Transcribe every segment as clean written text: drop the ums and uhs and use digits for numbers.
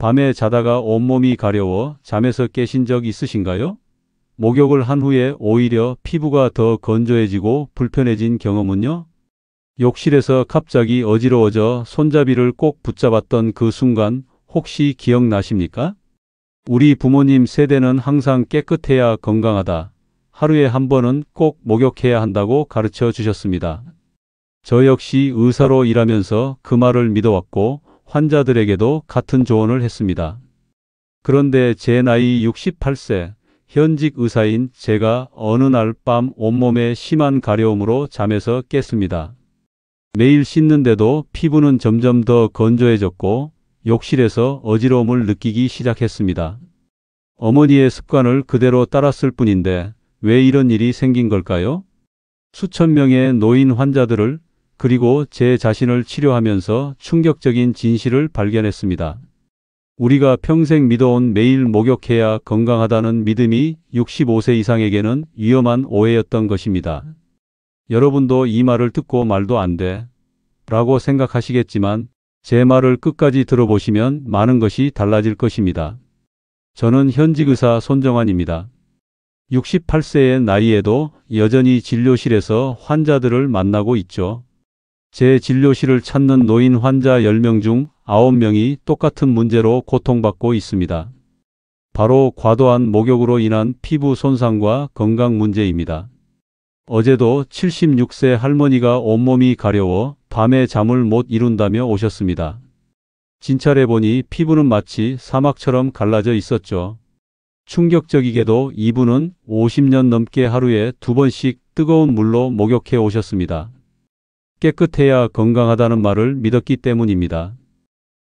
밤에 자다가 온몸이 가려워 잠에서 깨신 적 있으신가요? 목욕을 한 후에 오히려 피부가 더 건조해지고 불편해진 경험은요? 욕실에서 갑자기 어지러워져 손잡이를 꼭 붙잡았던 그 순간 혹시 기억나십니까? 우리 부모님 세대는 항상 깨끗해야 건강하다. 하루에 한 번은 꼭 목욕해야 한다고 가르쳐 주셨습니다. 저 역시 의사로 일하면서 그 말을 믿어왔고 환자들에게도 같은 조언을 했습니다. 그런데 제 나이 68세, 현직 의사인 제가 어느 날 밤 온몸에 심한 가려움으로 잠에서 깼습니다. 매일 씻는데도 피부는 점점 더 건조해졌고 욕실에서 어지러움을 느끼기 시작했습니다. 어머니의 습관을 그대로 따랐을 뿐인데 왜 이런 일이 생긴 걸까요? 수천 명의 노인 환자들을 그리고 제 자신을 치료하면서 충격적인 진실을 발견했습니다. 우리가 평생 믿어온 매일 목욕해야 건강하다는 믿음이 65세 이상에게는 위험한 오해였던 것입니다. 여러분도 이 말을 듣고 말도 안 돼 라고 생각하시겠지만 제 말을 끝까지 들어보시면 많은 것이 달라질 것입니다. 저는 현직 의사 손정환입니다. 68세의 나이에도 여전히 진료실에서 환자들을 만나고 있죠. 제 진료실을 찾는 노인 환자 10명 중 9명이 똑같은 문제로 고통받고 있습니다. 바로 과도한 목욕으로 인한 피부 손상과 건강 문제입니다. 어제도 76세 할머니가 온몸이 가려워 밤에 잠을 못 이룬다며 오셨습니다. 진찰해 보니 피부는 마치 사막처럼 갈라져 있었죠. 충격적이게도 이분은 50년 넘게 하루에 2번씩 뜨거운 물로 목욕해 오셨습니다. 깨끗해야 건강하다는 말을 믿었기 때문입니다.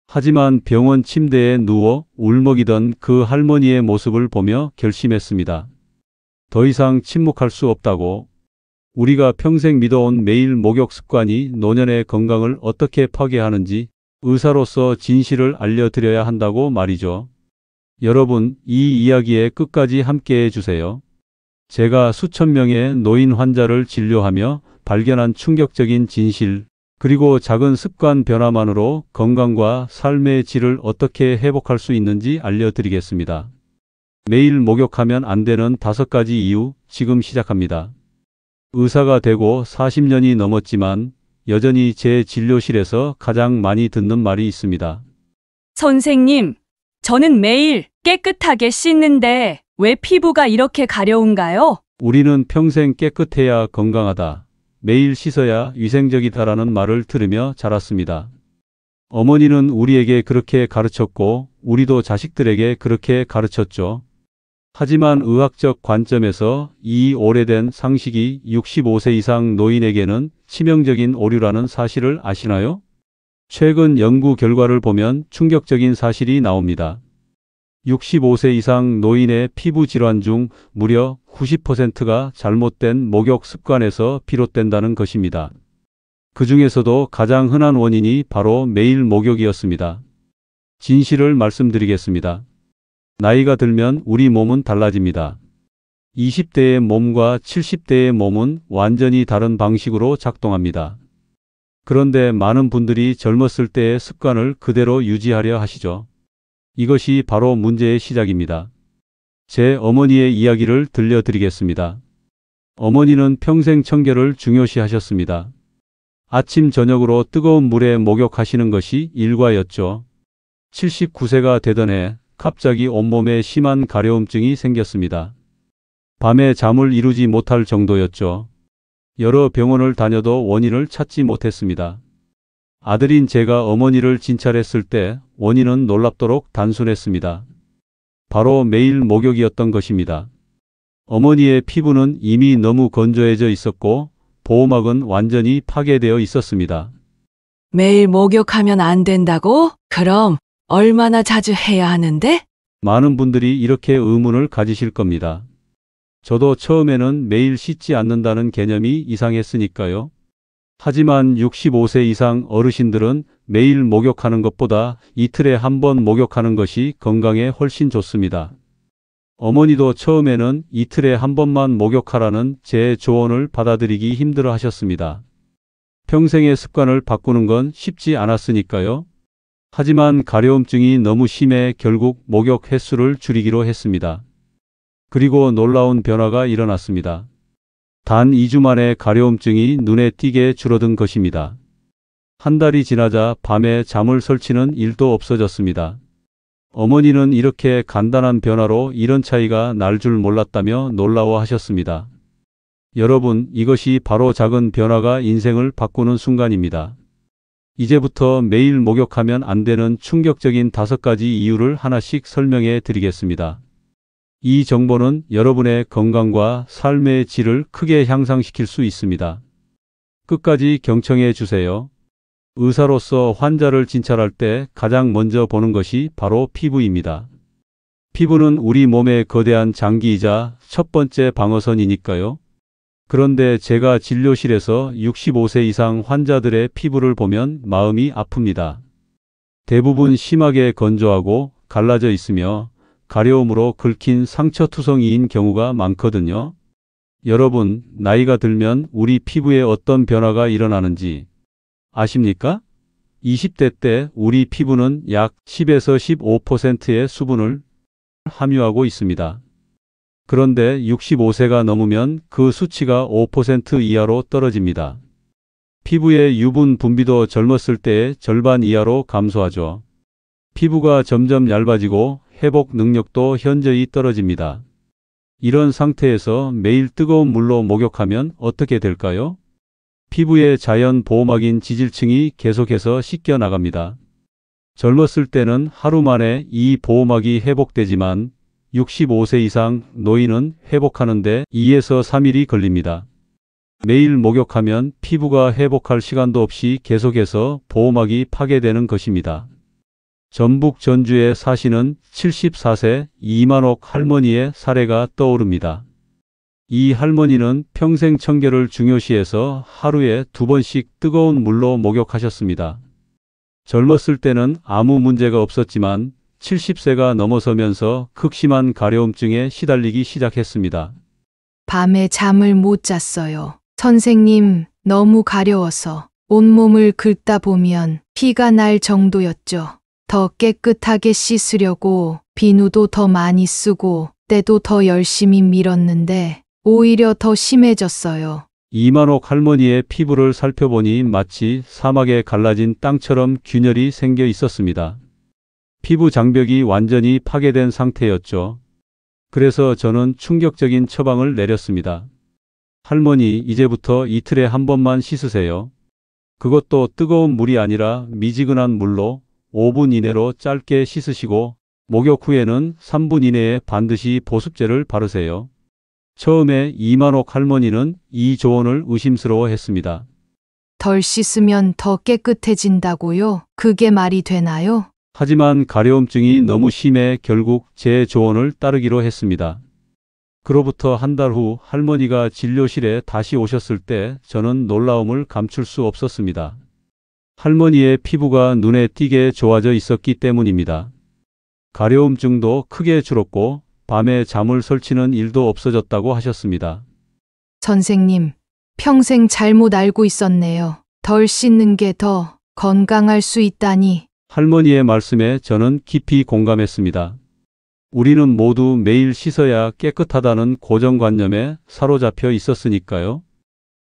하지만 병원 침대에 누워 울먹이던 그 할머니의 모습을 보며 결심했습니다. 더 이상 침묵할 수 없다고. 우리가 평생 믿어온 매일 목욕 습관이 노년의 건강을 어떻게 파괴하는지 의사로서 진실을 알려드려야 한다고 말이죠. 여러분, 이 이야기의 끝까지 함께해 주세요. 제가 수천 명의 노인 환자를 진료하며 발견한 충격적인 진실, 그리고 작은 습관 변화만으로 건강과 삶의 질을 어떻게 회복할 수 있는지 알려드리겠습니다. 매일 목욕하면 안 되는 5가지 이유, 지금 시작합니다. 의사가 되고 40년이 넘었지만 여전히 제 진료실에서 가장 많이 듣는 말이 있습니다. 선생님, 저는 매일 깨끗하게 씻는데 왜 피부가 이렇게 가려운가요? 우리는 평생 깨끗해야 건강하다. 매일 씻어야 위생적이다라는 말을 들으며 자랐습니다. 어머니는 우리에게 그렇게 가르쳤고 우리도 자식들에게 그렇게 가르쳤죠. 하지만 의학적 관점에서 이 오래된 상식이 65세 이상 노인에게는 치명적인 오류라는 사실을 아시나요? 최근 연구 결과를 보면 충격적인 사실이 나옵니다. 65세 이상 노인의 피부 질환 중 무려 90%가 잘못된 목욕 습관에서 비롯된다는 것입니다. 그 중에서도 가장 흔한 원인이 바로 매일 목욕이었습니다. 진실을 말씀드리겠습니다. 나이가 들면 우리 몸은 달라집니다. 20대의 몸과 70대의 몸은 완전히 다른 방식으로 작동합니다. 그런데 많은 분들이 젊었을 때의 습관을 그대로 유지하려 하시죠. 이것이 바로 문제의 시작입니다. 제 어머니의 이야기를 들려드리겠습니다. 어머니는 평생 청결을 중요시하셨습니다. 아침 저녁으로 뜨거운 물에 목욕하시는 것이 일과였죠. 79세가 되던 해 갑자기 온몸에 심한 가려움증이 생겼습니다. 밤에 잠을 이루지 못할 정도였죠. 여러 병원을 다녀도 원인을 찾지 못했습니다. 아들인 제가 어머니를 진찰했을 때 원인은 놀랍도록 단순했습니다. 바로 매일 목욕이었던 것입니다. 어머니의 피부는 이미 너무 건조해져 있었고 보호막은 완전히 파괴되어 있었습니다. 매일 목욕하면 안 된다고? 그럼 얼마나 자주 해야 하는데? 많은 분들이 이렇게 의문을 가지실 겁니다. 저도 처음에는 매일 씻지 않는다는 개념이 이상했으니까요. 하지만 65세 이상 어르신들은 매일 목욕하는 것보다 이틀에 한 번 목욕하는 것이 건강에 훨씬 좋습니다. 어머니도 처음에는 이틀에 한 번만 목욕하라는 제 조언을 받아들이기 힘들어 하셨습니다. 평생의 습관을 바꾸는 건 쉽지 않았으니까요. 하지만 가려움증이 너무 심해 결국 목욕 횟수를 줄이기로 했습니다. 그리고 놀라운 변화가 일어났습니다. 단 2주 만에 가려움증이 눈에 띄게 줄어든 것입니다. 한 달이 지나자 밤에 잠을 설치는 일도 없어졌습니다. 어머니는 이렇게 간단한 변화로 이런 차이가 날 줄 몰랐다며 놀라워하셨습니다. 여러분, 이것이 바로 작은 변화가 인생을 바꾸는 순간입니다. 이제부터 매일 목욕하면 안 되는 충격적인 5가지 이유를 하나씩 설명해 드리겠습니다. 이 정보는 여러분의 건강과 삶의 질을 크게 향상시킬 수 있습니다. 끝까지 경청해 주세요. 의사로서 환자를 진찰할 때 가장 먼저 보는 것이 바로 피부입니다. 피부는 우리 몸의 거대한 장기이자 첫 번째 방어선이니까요. 그런데 제가 진료실에서 65세 이상 환자들의 피부를 보면 마음이 아픕니다. 대부분 심하게 건조하고 갈라져 있으며 가려움으로 긁힌 상처투성이인 경우가 많거든요. 여러분, 나이가 들면 우리 피부에 어떤 변화가 일어나는지 아십니까? 20대 때 우리 피부는 약 10에서 15%의 수분을 함유하고 있습니다. 그런데 65세가 넘으면 그 수치가 5% 이하로 떨어집니다. 피부의 유분 분비도 젊었을 때의 절반 이하로 감소하죠. 피부가 점점 얇아지고 회복 능력도 현저히 떨어집니다. 이런 상태에서 매일 뜨거운 물로 목욕하면 어떻게 될까요? 피부의 자연 보호막인 지질층이 계속해서 씻겨 나갑니다. 젊었을 때는 하루 만에 이 보호막이 회복되지만 65세 이상 노인은 회복하는데 2에서 3일이 걸립니다. 매일 목욕하면 피부가 회복할 시간도 없이 계속해서 보호막이 파괴되는 것입니다. 전북 전주에 사시는 74세 이만옥 할머니의 사례가 떠오릅니다. 이 할머니는 평생 청결을 중요시해서 하루에 2번씩 뜨거운 물로 목욕하셨습니다. 젊었을 때는 아무 문제가 없었지만 70세가 넘어서면서 극심한 가려움증에 시달리기 시작했습니다. 밤에 잠을 못 잤어요. 선생님, 너무 가려워서 온몸을 긁다 보면 피가 날 정도였죠. 더 깨끗하게 씻으려고 비누도 더 많이 쓰고 때도 더 열심히 밀었는데 오히려 더 심해졌어요. 이만옥 할머니의 피부를 살펴보니 마치 사막에 갈라진 땅처럼 균열이 생겨 있었습니다. 피부 장벽이 완전히 파괴된 상태였죠. 그래서 저는 충격적인 처방을 내렸습니다. 할머니, 이제부터 이틀에 한 번만 씻으세요. 그것도 뜨거운 물이 아니라 미지근한 물로 5분 이내로 짧게 씻으시고 목욕 후에는 3분 이내에 반드시 보습제를 바르세요. 처음에 이만옥 할머니는 이 조언을 의심스러워했습니다. 덜 씻으면 더 깨끗해진다고요? 그게 말이 되나요? 하지만 가려움증이 너무 심해 결국 제 조언을 따르기로 했습니다. 그로부터 한 달 후 할머니가 진료실에 다시 오셨을 때 저는 놀라움을 감출 수 없었습니다. 할머니의 피부가 눈에 띄게 좋아져 있었기 때문입니다. 가려움증도 크게 줄었고 밤에 잠을 설치는 일도 없어졌다고 하셨습니다. 선생님, 평생 잘못 알고 있었네요. 덜 씻는 게 더 건강할 수 있다니. 할머니의 말씀에 저는 깊이 공감했습니다. 우리는 모두 매일 씻어야 깨끗하다는 고정관념에 사로잡혀 있었으니까요.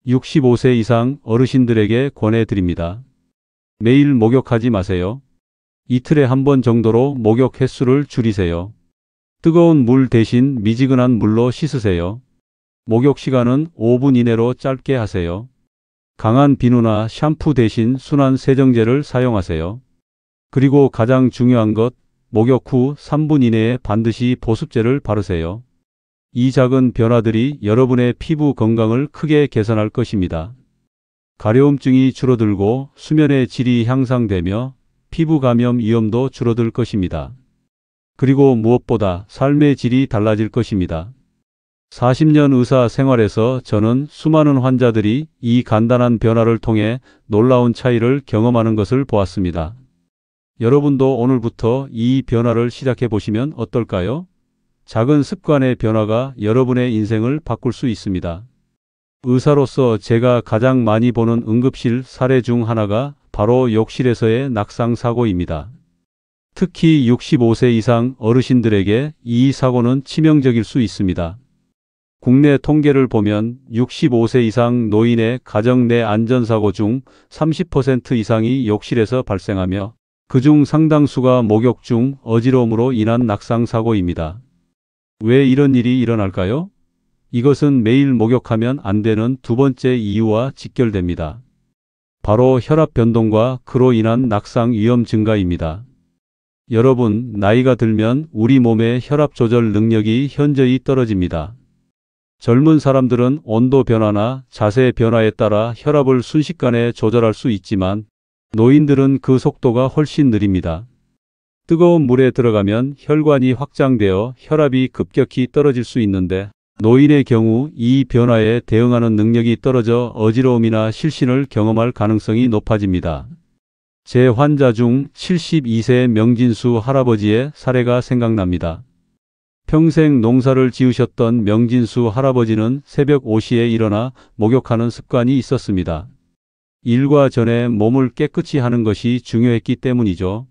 65세 이상 어르신들에게 권해드립니다. 매일 목욕하지 마세요. 이틀에 한 번 정도로 목욕 횟수를 줄이세요. 뜨거운 물 대신 미지근한 물로 씻으세요. 목욕 시간은 5분 이내로 짧게 하세요. 강한 비누나 샴푸 대신 순한 세정제를 사용하세요. 그리고 가장 중요한 것, 목욕 후 3분 이내에 반드시 보습제를 바르세요. 이 작은 변화들이 여러분의 피부 건강을 크게 개선할 것입니다. 가려움증이 줄어들고 수면의 질이 향상되며 피부 감염 위험도 줄어들 것입니다. 그리고 무엇보다 삶의 질이 달라질 것입니다. 40년 의사 생활에서 저는 수많은 환자들이 이 간단한 변화를 통해 놀라운 차이를 경험하는 것을 보았습니다. 여러분도 오늘부터 이 변화를 시작해 보시면 어떨까요? 작은 습관의 변화가 여러분의 인생을 바꿀 수 있습니다. 의사로서 제가 가장 많이 보는 응급실 사례 중 하나가 바로 욕실에서의 낙상 사고입니다. 특히 65세 이상 어르신들에게 이 사고는 치명적일 수 있습니다. 국내 통계를 보면 65세 이상 노인의 가정 내 안전사고 중 30% 이상이 욕실에서 발생하며 그중 상당수가 목욕 중 어지러움으로 인한 낙상 사고입니다. 왜 이런 일이 일어날까요? 이것은 매일 목욕하면 안 되는 두 번째 이유와 직결됩니다. 바로 혈압 변동과 그로 인한 낙상 위험 증가입니다. 여러분, 나이가 들면 우리 몸의 혈압 조절 능력이 현저히 떨어집니다. 젊은 사람들은 온도 변화나 자세 변화에 따라 혈압을 순식간에 조절할 수 있지만 노인들은 그 속도가 훨씬 느립니다. 뜨거운 물에 들어가면 혈관이 확장되어 혈압이 급격히 떨어질 수 있는데 노인의 경우 이 변화에 대응하는 능력이 떨어져 어지러움이나 실신을 경험할 가능성이 높아집니다. 제 환자 중 72세 명진수 할아버지의 사례가 생각납니다. 평생 농사를 지으셨던 명진수 할아버지는 새벽 5시에 일어나 목욕하는 습관이 있었습니다. 일과 전에 몸을 깨끗이 하는 것이 중요했기 때문이죠.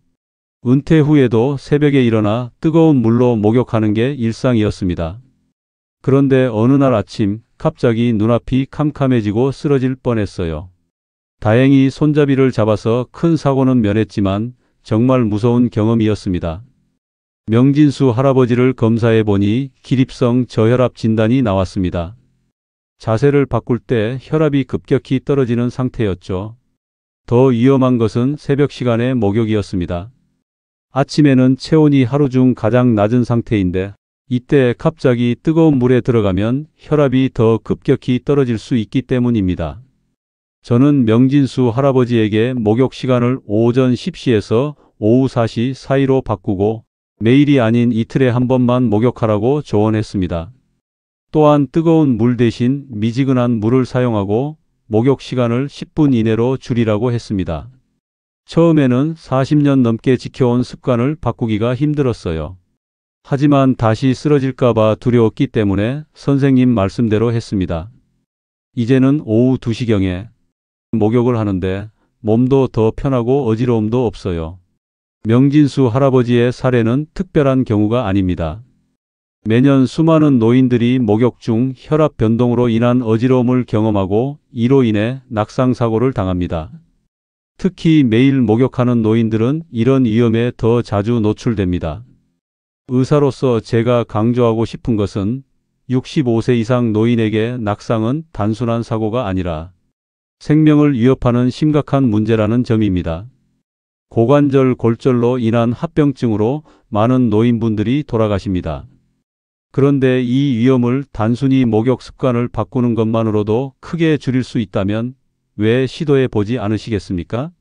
은퇴 후에도 새벽에 일어나 뜨거운 물로 목욕하는 게 일상이었습니다. 그런데 어느 날 아침 갑자기 눈앞이 캄캄해지고 쓰러질 뻔했어요. 다행히 손잡이를 잡아서 큰 사고는 면했지만 정말 무서운 경험이었습니다. 명진수 할아버지를 검사해 보니 기립성 저혈압 진단이 나왔습니다. 자세를 바꿀 때 혈압이 급격히 떨어지는 상태였죠. 더 위험한 것은 새벽 시간의 목욕이었습니다. 아침에는 체온이 하루 중 가장 낮은 상태인데 이때 갑자기 뜨거운 물에 들어가면 혈압이 더 급격히 떨어질 수 있기 때문입니다. 저는 명진수 할아버지에게 목욕 시간을 오전 10시에서 오후 4시 사이로 바꾸고 매일이 아닌 이틀에 한 번만 목욕하라고 조언했습니다. 또한 뜨거운 물 대신 미지근한 물을 사용하고 목욕 시간을 10분 이내로 줄이라고 했습니다. 처음에는 40년 넘게 지켜온 습관을 바꾸기가 힘들었어요. 하지만 다시 쓰러질까봐 두려웠기 때문에 선생님 말씀대로 했습니다. 이제는 오후 2시경에 목욕을 하는데 몸도 더 편하고 어지러움도 없어요. 명진수 할아버지의 사례는 특별한 경우가 아닙니다. 매년 수많은 노인들이 목욕 중 혈압 변동으로 인한 어지러움을 경험하고 이로 인해 낙상 사고를 당합니다. 특히 매일 목욕하는 노인들은 이런 위험에 더 자주 노출됩니다. 의사로서 제가 강조하고 싶은 것은 65세 이상 노인에게 낙상은 단순한 사고가 아니라 생명을 위협하는 심각한 문제라는 점입니다. 고관절 골절로 인한 합병증으로 많은 노인분들이 돌아가십니다. 그런데 이 위험을 단순히 목욕 습관을 바꾸는 것만으로도 크게 줄일 수 있다면 왜 시도해 보지 않으시겠습니까?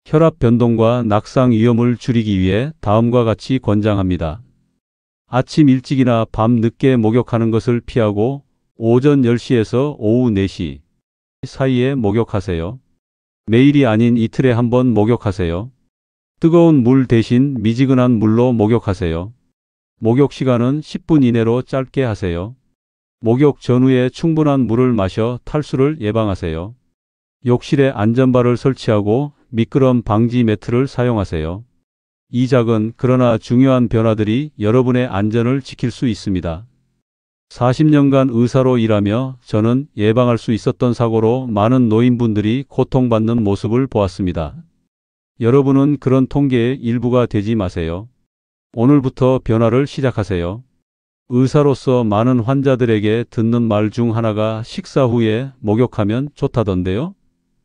혈압 변동과 낙상 위험을 줄이기 위해 다음과 같이 권장합니다. 아침 일찍이나 밤 늦게 목욕하는 것을 피하고 오전 10시에서 오후 4시 사이에 목욕하세요. 매일이 아닌 이틀에 한 번 목욕하세요. 뜨거운 물 대신 미지근한 물로 목욕하세요. 목욕 시간은 10분 이내로 짧게 하세요. 목욕 전후에 충분한 물을 마셔 탈수를 예방하세요. 욕실에 안전바를 설치하고 미끄럼 방지 매트를 사용하세요. 이 작은 그러나 중요한 변화들이 여러분의 안전을 지킬 수 있습니다. 40년간 의사로 일하며 저는 예방할 수 있었던 사고로 많은 노인분들이 고통받는 모습을 보았습니다. 여러분은 그런 통계의 일부가 되지 마세요. 오늘부터 변화를 시작하세요. 의사로서 많은 환자들에게 듣는 말 중 하나가 식사 후에 목욕하면 좋다던데요?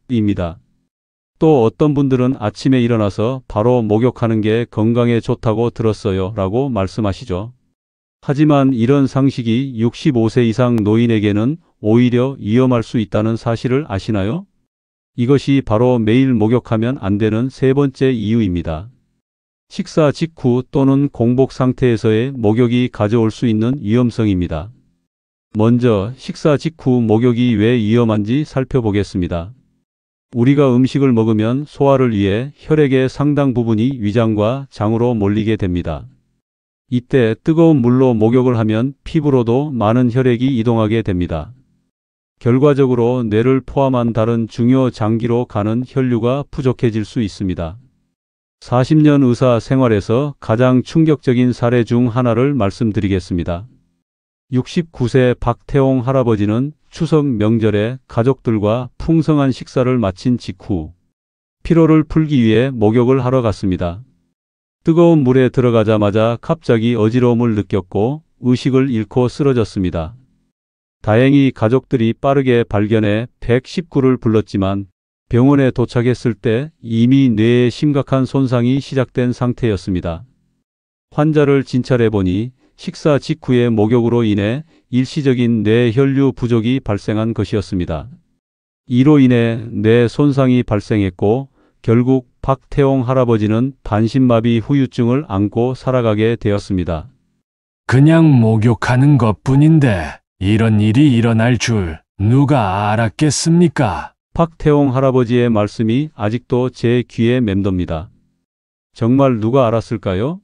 입니다. 또 어떤 분들은 아침에 일어나서 바로 목욕하는 게 건강에 좋다고 들었어요 라고 말씀하시죠. 하지만 이런 상식이 65세 이상 노인에게는 오히려 위험할 수 있다는 사실을 아시나요? 이것이 바로 매일 목욕하면 안 되는 세 번째 이유입니다. 식사 직후 또는 공복 상태에서의 목욕이 가져올 수 있는 위험성입니다. 먼저 식사 직후 목욕이 왜 위험한지 살펴보겠습니다. 우리가 음식을 먹으면 소화를 위해 혈액의 상당 부분이 위장과 장으로 몰리게 됩니다. 이때 뜨거운 물로 목욕을 하면 피부로도 많은 혈액이 이동하게 됩니다. 결과적으로 뇌를 포함한 다른 중요 장기로 가는 혈류가 부족해질 수 있습니다. 40년 의사 생활에서 가장 충격적인 사례 중 하나를 말씀드리겠습니다. 69세 박태홍 할아버지는 추석 명절에 가족들과 풍성한 식사를 마친 직후 피로를 풀기 위해 목욕을 하러 갔습니다. 뜨거운 물에 들어가자마자 갑자기 어지러움을 느꼈고 의식을 잃고 쓰러졌습니다. 다행히 가족들이 빠르게 발견해 119를 불렀지만 병원에 도착했을 때 이미 뇌에 심각한 손상이 시작된 상태였습니다. 환자를 진찰해 보니 식사 직후의 목욕으로 인해 일시적인 뇌 혈류 부족이 발생한 것이었습니다. 이로 인해 뇌 손상이 발생했고 결국 박태홍 할아버지는 반신마비 후유증을 안고 살아가게 되었습니다. 그냥 목욕하는 것뿐인데 이런 일이 일어날 줄 누가 알았겠습니까? 박태홍 할아버지의 말씀이 아직도 제 귀에 맴돕니다. 정말 누가 알았을까요?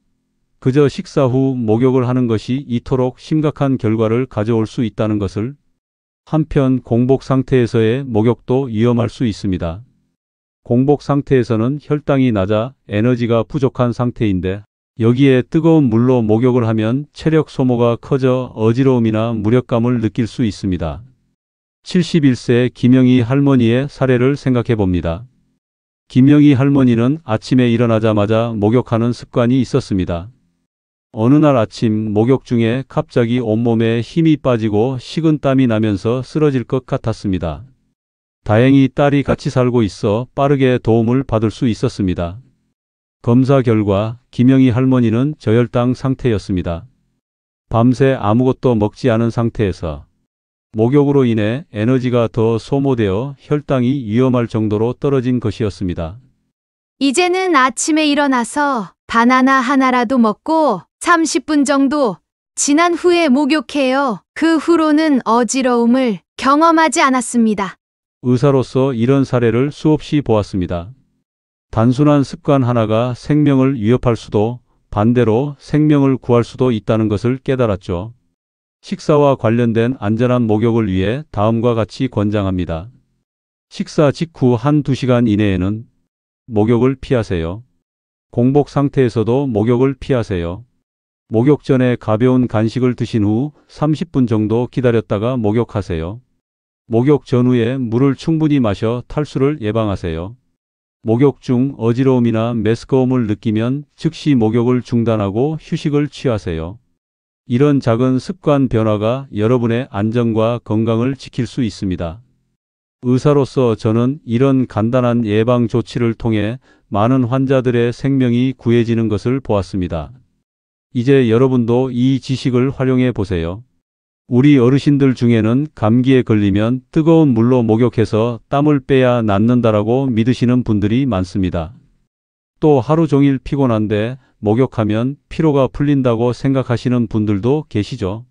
그저 식사 후 목욕을 하는 것이 이토록 심각한 결과를 가져올 수 있다는 것을. 한편 공복 상태에서의 목욕도 위험할 수 있습니다. 공복 상태에서는 혈당이 낮아 에너지가 부족한 상태인데 여기에 뜨거운 물로 목욕을 하면 체력 소모가 커져 어지러움이나 무력감을 느낄 수 있습니다. 71세 김영희 할머니의 사례를 생각해 봅니다. 김영희 할머니는 아침에 일어나자마자 목욕하는 습관이 있었습니다. 어느 날 아침 목욕 중에 갑자기 온몸에 힘이 빠지고 식은땀이 나면서 쓰러질 것 같았습니다. 다행히 딸이 같이 살고 있어 빠르게 도움을 받을 수 있었습니다. 검사 결과 김영희 할머니는 저혈당 상태였습니다. 밤새 아무것도 먹지 않은 상태에서 목욕으로 인해 에너지가 더 소모되어 혈당이 위험할 정도로 떨어진 것이었습니다. 이제는 아침에 일어나서 바나나 하나라도 먹고 30분 정도 지난 후에 목욕해요. 그 후로는 어지러움을 경험하지 않았습니다. 의사로서 이런 사례를 수없이 보았습니다. 단순한 습관 하나가 생명을 위협할 수도 반대로 생명을 구할 수도 있다는 것을 깨달았죠. 식사와 관련된 안전한 목욕을 위해 다음과 같이 권장합니다. 식사 직후 1~2시간 이내에는 목욕을 피하세요. 공복 상태에서도 목욕을 피하세요. 목욕 전에 가벼운 간식을 드신 후 30분 정도 기다렸다가 목욕하세요. 목욕 전후에 물을 충분히 마셔 탈수를 예방하세요. 목욕 중 어지러움이나 메스꺼움을 느끼면 즉시 목욕을 중단하고 휴식을 취하세요. 이런 작은 습관 변화가 여러분의 안전과 건강을 지킬 수 있습니다. 의사로서 저는 이런 간단한 예방 조치를 통해 많은 환자들의 생명이 구해지는 것을 보았습니다. 이제 여러분도 이 지식을 활용해 보세요. 우리 어르신들 중에는 감기에 걸리면 뜨거운 물로 목욕해서 땀을 빼야 낫는다라고 믿으시는 분들이 많습니다. 또 하루 종일 피곤한데 목욕하면 피로가 풀린다고 생각하시는 분들도 계시죠.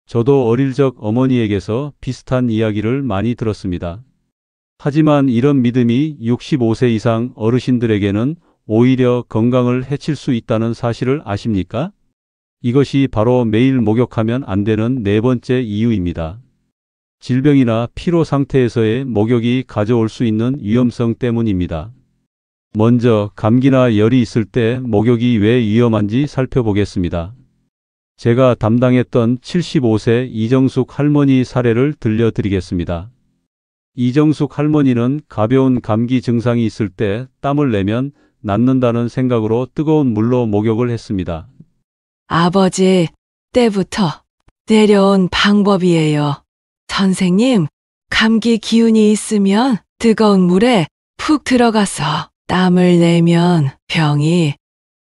저도 어릴 적 어머니에게서 비슷한 이야기를 많이 들었습니다. 하지만 이런 믿음이 65세 이상 어르신들에게는 오히려 건강을 해칠 수 있다는 사실을 아십니까? 이것이 바로 매일 목욕하면 안 되는 네 번째 이유입니다. 질병이나 피로 상태에서의 목욕이 가져올 수 있는 위험성 때문입니다. 먼저 감기나 열이 있을 때 목욕이 왜 위험한지 살펴보겠습니다. 제가 담당했던 75세 이정숙 할머니 사례를 들려드리겠습니다. 이정숙 할머니는 가벼운 감기 증상이 있을 때 땀을 내면 낫는다는 생각으로 뜨거운 물로 목욕을 했습니다. 아버지 때부터 내려온 방법이에요. 선생님, 감기 기운이 있으면 뜨거운 물에 푹 들어가서 땀을 내면 병이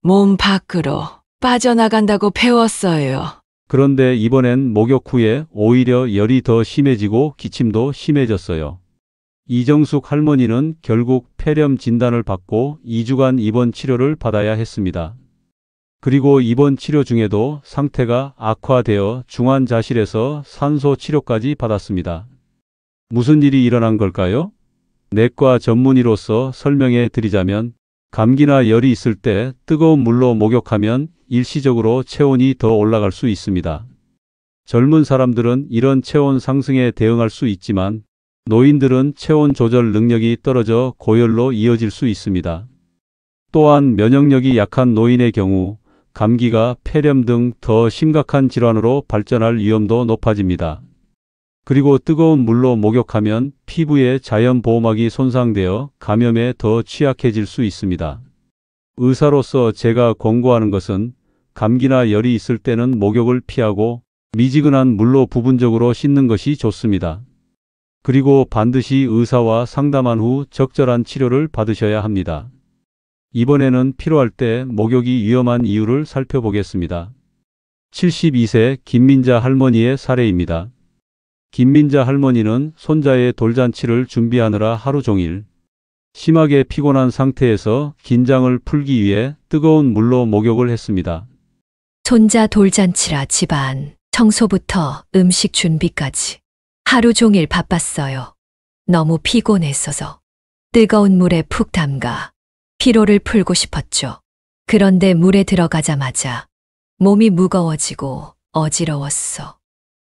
몸 밖으로 빠져나간다고 배웠어요. 그런데 이번엔 목욕 후에 오히려 열이 더 심해지고 기침도 심해졌어요. 이정숙 할머니는 결국 폐렴 진단을 받고 2주간 입원 치료를 받아야 했습니다. 그리고 입원 치료 중에도 상태가 악화되어 중환자실에서 산소 치료까지 받았습니다. 무슨 일이 일어난 걸까요? 내과 전문의로서 설명해 드리자면 감기나 열이 있을 때 뜨거운 물로 목욕하면 일시적으로 체온이 더 올라갈 수 있습니다. 젊은 사람들은 이런 체온 상승에 대응할 수 있지만 노인들은 체온 조절 능력이 떨어져 고열로 이어질 수 있습니다. 또한 면역력이 약한 노인의 경우 감기가 폐렴 등 더 심각한 질환으로 발전할 위험도 높아집니다. 그리고 뜨거운 물로 목욕하면 피부의 자연 보호막이 손상되어 감염에 더 취약해질 수 있습니다. 의사로서 제가 권고하는 것은 감기나 열이 있을 때는 목욕을 피하고 미지근한 물로 부분적으로 씻는 것이 좋습니다. 그리고 반드시 의사와 상담한 후 적절한 치료를 받으셔야 합니다. 이번에는 필요할 때 목욕이 위험한 이유를 살펴보겠습니다. 72세 김민자 할머니의 사례입니다. 김민자 할머니는 손자의 돌잔치를 준비하느라 하루 종일 심하게 피곤한 상태에서 긴장을 풀기 위해 뜨거운 물로 목욕을 했습니다. 손자 돌잔치라 집안 청소부터 음식 준비까지 하루 종일 바빴어요. 너무 피곤했어서 뜨거운 물에 푹 담가 피로를 풀고 싶었죠. 그런데 물에 들어가자마자 몸이 무거워지고 어지러웠어.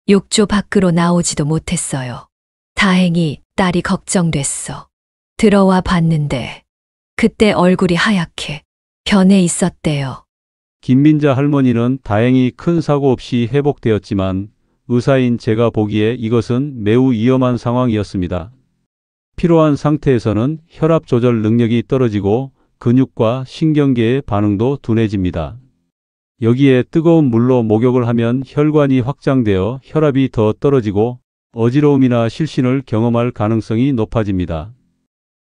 욕조 밖으로 나오지도 못했어요. 다행히 딸이 걱정됐어. 들어와 봤는데 그때 얼굴이 하얗게 변해 있었대요. 김민자 할머니는 다행히 큰 사고 없이 회복되었지만 의사인 제가 보기에 이것은 매우 위험한 상황이었습니다. 피로한 상태에서는 혈압 조절 능력이 떨어지고 근육과 신경계의 반응도 둔해집니다. 여기에 뜨거운 물로 목욕을 하면 혈관이 확장되어 혈압이 더 떨어지고 어지러움이나 실신을 경험할 가능성이 높아집니다.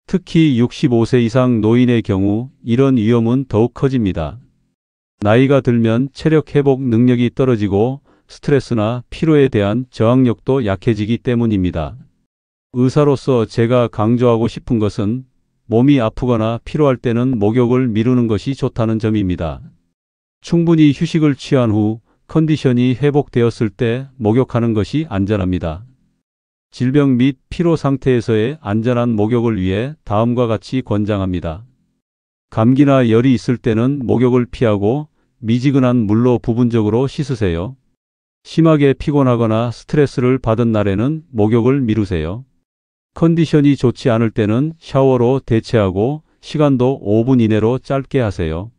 특히 65세 이상 노인의 경우 이런 위험은 더욱 커집니다. 나이가 들면 체력 회복 능력이 떨어지고 스트레스나 피로에 대한 저항력도 약해지기 때문입니다. 의사로서 제가 강조하고 싶은 것은 몸이 아프거나 피로할 때는 목욕을 미루는 것이 좋다는 점입니다. 충분히 휴식을 취한 후 컨디션이 회복되었을 때 목욕하는 것이 안전합니다. 질병 및 피로 상태에서의 안전한 목욕을 위해 다음과 같이 권장합니다. 감기나 열이 있을 때는 목욕을 피하고 미지근한 물로 부분적으로 씻으세요. 심하게 피곤하거나 스트레스를 받은 날에는 목욕을 미루세요. 컨디션이 좋지 않을 때는 샤워로 대체하고 시간도 5분 이내로 짧게 하세요.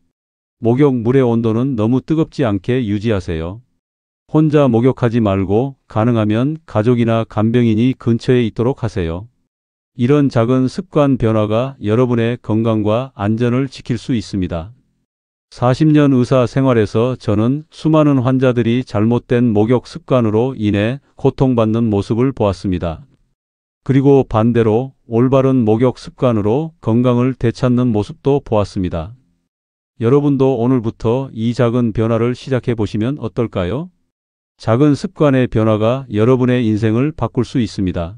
목욕 물의 온도는 너무 뜨겁지 않게 유지하세요. 혼자 목욕하지 말고 가능하면 가족이나 간병인이 근처에 있도록 하세요. 이런 작은 습관 변화가 여러분의 건강과 안전을 지킬 수 있습니다. 40년 의사 생활에서 저는 수많은 환자들이 잘못된 목욕 습관으로 인해 고통받는 모습을 보았습니다. 그리고 반대로 올바른 목욕 습관으로 건강을 되찾는 모습도 보았습니다. 여러분도 오늘부터 이 작은 변화를 시작해 보시면 어떨까요? 작은 습관의 변화가 여러분의 인생을 바꿀 수 있습니다.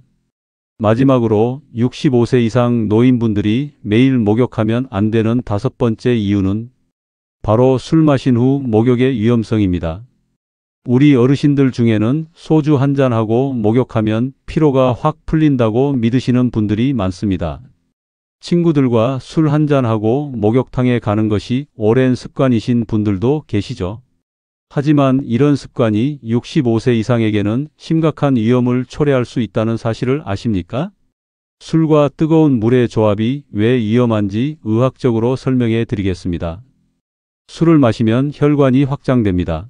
마지막으로 65세 이상 노인분들이 매일 목욕하면 안 되는 5번째 이유는 바로 술 마신 후 목욕의 위험성입니다. 우리 어르신들 중에는 소주 한 잔하고 목욕하면 피로가 확 풀린다고 믿으시는 분들이 많습니다. 친구들과 술 한 잔하고 목욕탕에 가는 것이 오랜 습관이신 분들도 계시죠. 하지만 이런 습관이 65세 이상에게는 심각한 위험을 초래할 수 있다는 사실을 아십니까? 술과 뜨거운 물의 조합이 왜 위험한지 의학적으로 설명해 드리겠습니다. 술을 마시면 혈관이 확장됩니다.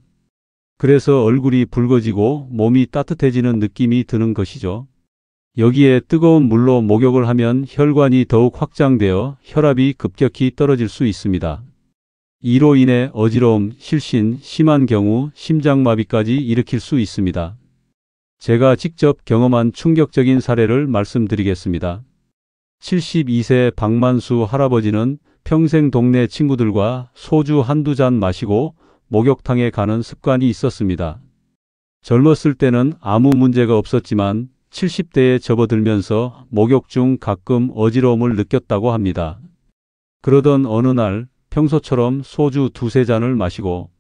그래서 얼굴이 붉어지고 몸이 따뜻해지는 느낌이 드는 것이죠. 여기에 뜨거운 물로 목욕을 하면 혈관이 더욱 확장되어 혈압이 급격히 떨어질 수 있습니다. 이로 인해 어지러움, 실신, 심한 경우 심장마비까지 일으킬 수 있습니다. 제가 직접 경험한 충격적인 사례를 말씀드리겠습니다. 72세 박만수 할아버지는 평생 동네 친구들과 소주 한두 잔 마시고 목욕탕에 가는 습관이 있었습니다. 젊었을 때는 아무 문제가 없었지만 70대에 접어들면서 목욕 중 가끔 어지러움을 느꼈다고 합니다. 그러던 어느 날 평소처럼 소주 두세 잔을 마시고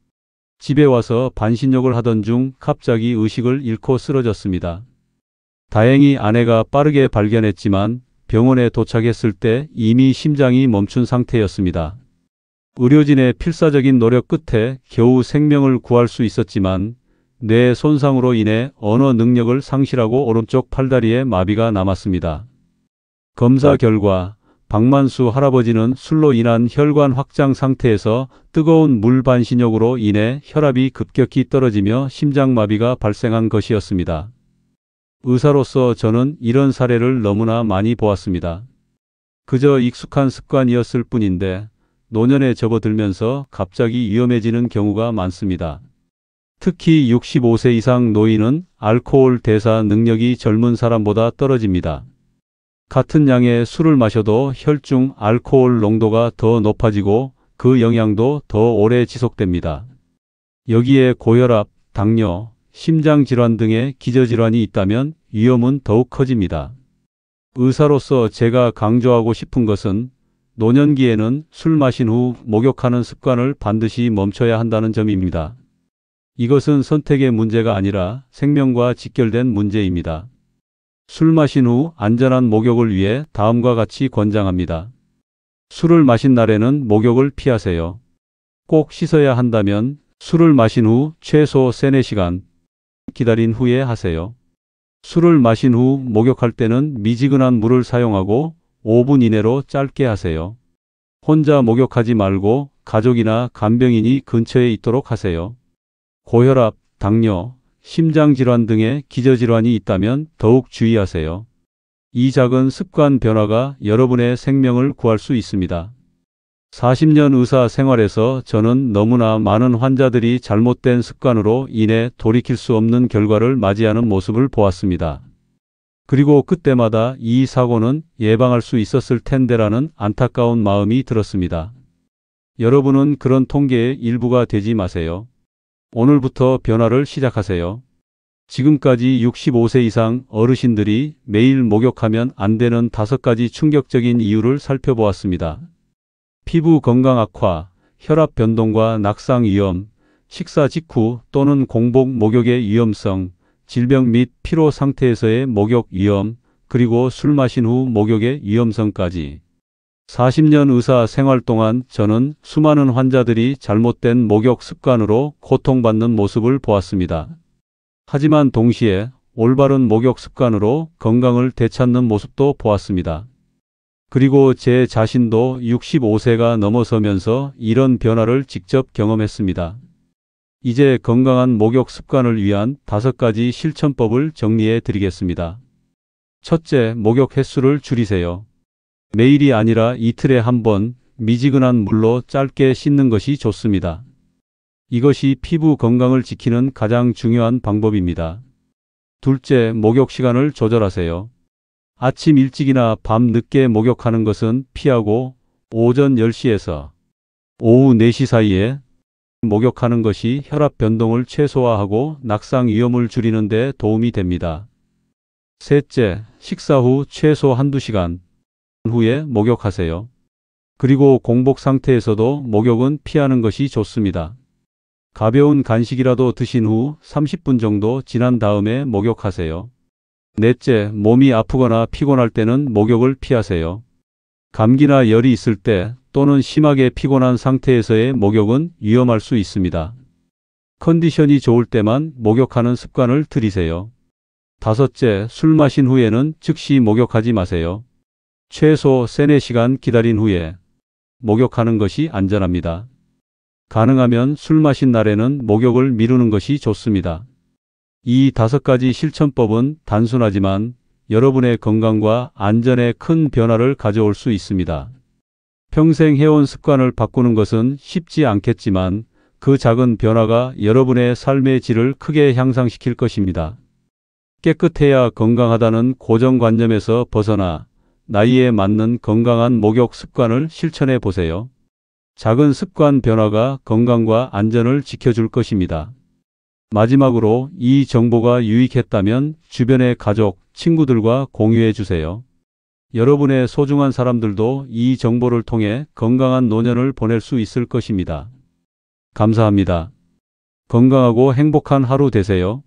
집에 와서 반신욕을 하던 중 갑자기 의식을 잃고 쓰러졌습니다. 다행히 아내가 빠르게 발견했지만 병원에 도착했을 때 이미 심장이 멈춘 상태였습니다. 의료진의 필사적인 노력 끝에 겨우 생명을 구할 수 있었지만 뇌 손상으로 인해 언어 능력을 상실하고 오른쪽 팔다리에 마비가 남았습니다. 검사 결과 박만수 할아버지는 술로 인한 혈관 확장 상태에서 뜨거운 물 반신욕으로 인해 혈압이 급격히 떨어지며 심장마비가 발생한 것이었습니다. 의사로서 저는 이런 사례를 너무나 많이 보았습니다. 그저 익숙한 습관이었을 뿐인데 노년에 접어들면서 갑자기 위험해지는 경우가 많습니다. 특히 65세 이상 노인은 알코올 대사 능력이 젊은 사람보다 떨어집니다. 같은 양의 술을 마셔도 혈중 알코올 농도가 더 높아지고 그 영향도 더 오래 지속됩니다. 여기에 고혈압, 당뇨, 심장질환 등의 기저질환이 있다면 위험은 더욱 커집니다. 의사로서 제가 강조하고 싶은 것은 노년기에는 술 마신 후 목욕하는 습관을 반드시 멈춰야 한다는 점입니다. 이것은 선택의 문제가 아니라 생명과 직결된 문제입니다. 술 마신 후 안전한 목욕을 위해 다음과 같이 권장합니다. 술을 마신 날에는 목욕을 피하세요. 꼭 씻어야 한다면 술을 마신 후 최소 3-4시간 기다린 후에 하세요. 술을 마신 후 목욕할 때는 미지근한 물을 사용하고 5분 이내로 짧게 하세요. 혼자 목욕하지 말고 가족이나 간병인이 근처에 있도록 하세요. 고혈압, 당뇨, 심장질환 등의 기저질환이 있다면 더욱 주의하세요. 이 작은 습관 변화가 여러분의 생명을 구할 수 있습니다. 40년 의사 생활에서 저는 너무나 많은 환자들이 잘못된 습관으로 인해 돌이킬 수 없는 결과를 맞이하는 모습을 보았습니다. 그리고 그때마다 이 사고는 예방할 수 있었을 텐데라는 안타까운 마음이 들었습니다. 여러분은 그런 통계의 일부가 되지 마세요. 오늘부터 변화를 시작하세요. 지금까지 65세 이상 어르신들이 매일 목욕하면 안 되는 5가지 충격적인 이유를 살펴보았습니다. 피부 건강 악화, 혈압 변동과 낙상 위험, 식사 직후 또는 공복 목욕의 위험성, 질병 및 피로 상태에서의 목욕 위험, 그리고 술 마신 후 목욕의 위험성까지. 40년 의사 생활 동안 저는 수많은 환자들이 잘못된 목욕 습관으로 고통받는 모습을 보았습니다. 하지만 동시에 올바른 목욕 습관으로 건강을 되찾는 모습도 보았습니다. 그리고 제 자신도 65세가 넘어서면서 이런 변화를 직접 경험했습니다. 이제 건강한 목욕 습관을 위한 5가지 실천법을 정리해 드리겠습니다. 첫째, 목욕 횟수를 줄이세요. 매일이 아니라 이틀에 한 번 미지근한 물로 짧게 씻는 것이 좋습니다. 이것이 피부 건강을 지키는 가장 중요한 방법입니다. 둘째, 목욕 시간을 조절하세요. 아침 일찍이나 밤 늦게 목욕하는 것은 피하고 오전 10시에서 오후 4시 사이에 목욕하는 것이 혈압 변동을 최소화하고 낙상 위험을 줄이는 데 도움이 됩니다. 셋째, 식사 후 최소 1-2시간 후에 목욕하세요. 그리고 공복 상태에서도 목욕은 피하는 것이 좋습니다. 가벼운 간식이라도 드신 후 30분 정도 지난 다음에 목욕하세요. 넷째, 몸이 아프거나 피곤할 때는 목욕을 피하세요. 감기나 열이 있을 때 또는 심하게 피곤한 상태에서의 목욕은 위험할 수 있습니다. 컨디션이 좋을 때만 목욕하는 습관을 들이세요. 다섯째, 술 마신 후에는 즉시 목욕하지 마세요. 최소 3-4시간 기다린 후에 목욕하는 것이 안전합니다. 가능하면 술 마신 날에는 목욕을 미루는 것이 좋습니다. 이 5가지 실천법은 단순하지만 여러분의 건강과 안전에 큰 변화를 가져올 수 있습니다. 평생 해온 습관을 바꾸는 것은 쉽지 않겠지만 그 작은 변화가 여러분의 삶의 질을 크게 향상시킬 것입니다. 깨끗해야 건강하다는 고정관념에서 벗어나 나이에 맞는 건강한 목욕 습관을 실천해 보세요. 작은 습관 변화가 건강과 안전을 지켜줄 것입니다. 마지막으로 이 정보가 유익했다면 주변의 가족, 친구들과 공유해 주세요. 여러분의 소중한 사람들도 이 정보를 통해 건강한 노년을 보낼 수 있을 것입니다. 감사합니다. 건강하고 행복한 하루 되세요.